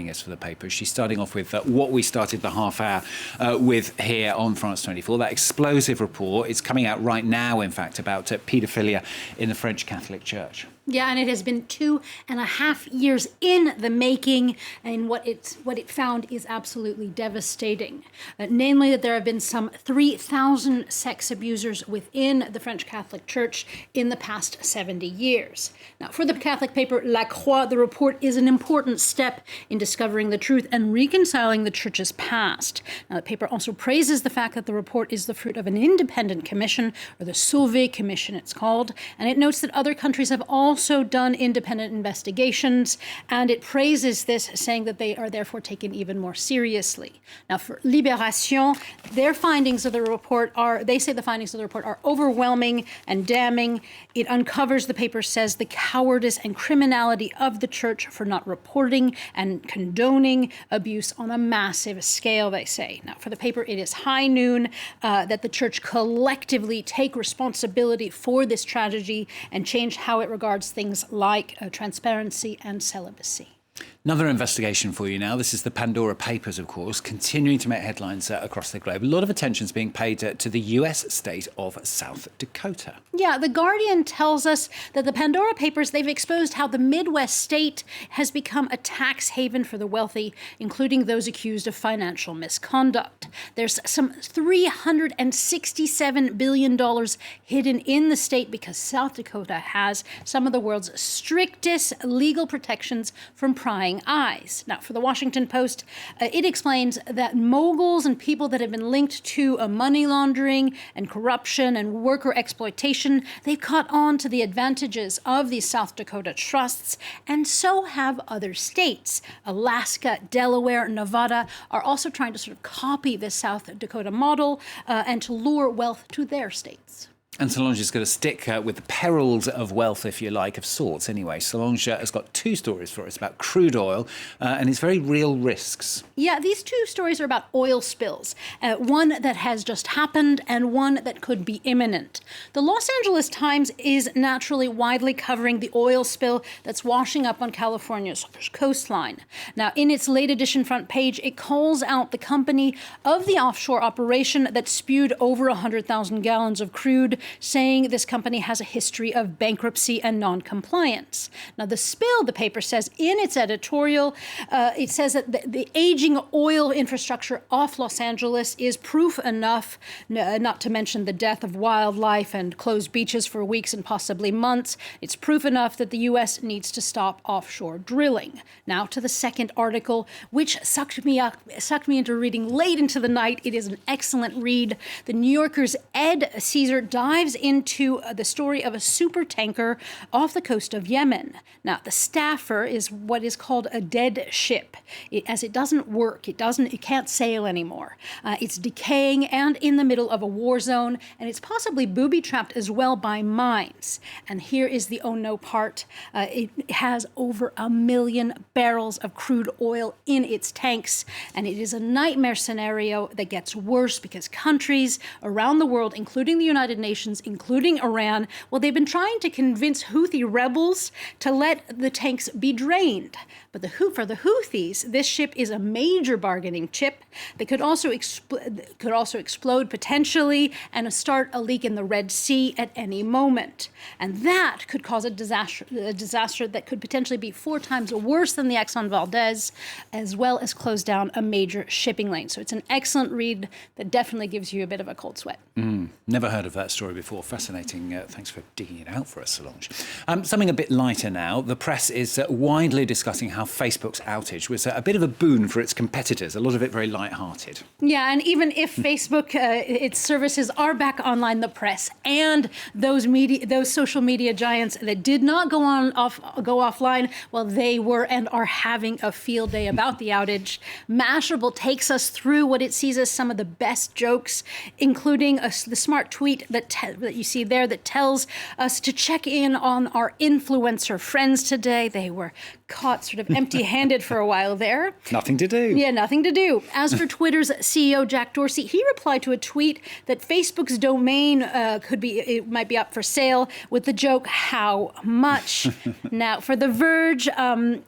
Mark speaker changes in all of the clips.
Speaker 1: joining us for the paper. She's starting off with what we started the half hour with here on France 24, that explosive report. It's coming out right now, in fact, about paedophilia in the French Catholic Church.
Speaker 2: Yeah, and it has been 2.5 years in the making, and what it found is absolutely devastating. Namely, that there have been some 3,000 sex abusers within the French Catholic Church in the past 70 years. Now, for the Catholic paper La Croix, the report is an important step in discovering the truth and reconciling the Church's past. Now, the paper also praises the fact that the report is the fruit of an independent commission, or the Sauvé Commission it's called, and it notes that other countries have also done independent investigations, and it praises this, saying that they are therefore taken even more seriously. Now, for Libération, their findings of the report they say the findings of the report are overwhelming and damning. It uncovers, the paper says, the cowardice and criminality of the Church for not reporting and condoning abuse on a massive scale, they say. Now, for the paper, it is high noon that the Church collectively take responsibility for this tragedy and change how it regards things like transparency and celibacy.
Speaker 1: Another investigation for you now. This is the Pandora Papers, of course, continuing to make headlines across the globe. A lot of attention is being paid to the US state of South Dakota.
Speaker 2: Yeah, The Guardian tells us that the Pandora Papers, they've exposed how the Midwest state has become a tax haven for the wealthy, including those accused of financial misconduct. There's some $367 billion hidden in the state because South Dakota has some of the world's strictest legal protections from prying eyes. Now, for the Washington Post, it explains that moguls and people that have been linked to money laundering and corruption and worker exploitation, they've caught on to the advantages of these South Dakota trusts, and so have other states. Alaska, Delaware, Nevada are also trying to sort of copy this South Dakota model and to lure wealth to their states.
Speaker 1: And Solange is going to stick with the perils of wealth, if you like, of sorts. Anyway, Solange has got two stories for us about crude oil and its very real risks.
Speaker 2: Yeah, these two stories are about oil spills, one that has just happened and one that could be imminent. The Los Angeles Times is naturally widely covering the oil spill that's washing up on California's coastline. Now, in its late edition front page, it calls out the company of the offshore operation that spewed over 100,000 gallons of crude, saying this company has a history of bankruptcy and non-compliance. Now, the spill, the paper says in its editorial, it says that the aging oil infrastructure off Los Angeles is proof enough, not to mention the death of wildlife and closed beaches for weeks and possibly months. It's proof enough that the U.S. needs to stop offshore drilling. Now to the second article, which sucked me into reading late into the night. It is an excellent read. The New Yorker's Ed Caesar dives into the story of a super tanker off the coast of Yemen. Now, the staffer is what is called a dead ship, as it doesn't work. It can't sail anymore. It's decaying and in the middle of a war zone, and it's possibly booby-trapped as well by mines. And here is the oh no part. It has over 1 million barrels of crude oil in its tanks, and it is a nightmare scenario that gets worse because countries around the world, including the United Nations, including Iran, well, they've been trying to convince Houthi rebels to let the tanks be drained. But for the Houthis, this ship is a major bargaining chip that could also explode potentially and start a leak in the Red Sea at any moment. And that could cause a disaster that could potentially be 4 times worse than the Exxon Valdez, as well as close down a major shipping lane. So it's an excellent read that definitely gives you a bit of a cold sweat.
Speaker 1: Never heard of that story before. Fascinating. Thanks for digging it out for us, Solange. Something a bit lighter now. The press is widely discussing how Facebook's outage was a bit of a boon for its competitors, a lot of it very light-hearted.
Speaker 2: Yeah, and even if Facebook, its services are back online, the press and those social media giants that did not go offline, well, they were and are having a field day about the outage. Mashable takes us through what it sees as some of the best jokes, including the smart tweet that you see there that tells us to check in on our influencer friends today. They were caught sort of empty-handed for a while there.
Speaker 1: Nothing to do.
Speaker 2: Yeah, nothing to do. As for Twitter's CEO, Jack Dorsey, he replied to a tweet that Facebook's domain might be up for sale with the joke, how much? Now, for The Verge,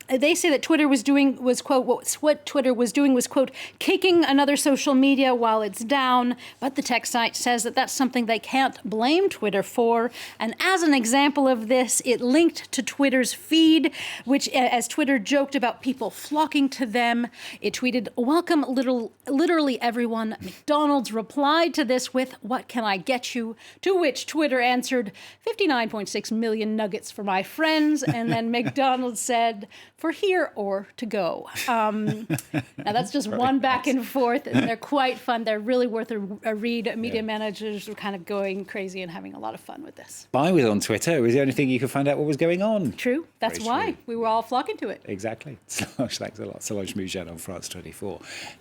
Speaker 2: they say that Twitter was doing, quote, what Twitter was doing was, quote, kicking another social media while it's down. But the tech site says that that's something they can't blame Twitter for. And as an example of this, it linked to Twitter's feed, which, as Twitter joked about people flocking to them, it tweeted, welcome literally everyone. McDonald's replied to this with, what can I get you? To which Twitter answered, 59.6 million nuggets for my friends. And then McDonald's said, for here or to go. Now that's just one back and forth, and they're quite fun. They're really worth a read. Media managers were kind of going crazy and having a lot of fun with this.
Speaker 1: I was on Twitter. It was the only thing you could find out what was going on.
Speaker 2: True. That's
Speaker 1: Very
Speaker 2: why
Speaker 1: true.
Speaker 2: we were all flocking to it.
Speaker 1: Exactly. Solange, thanks a lot. Solange Mougin on France 24.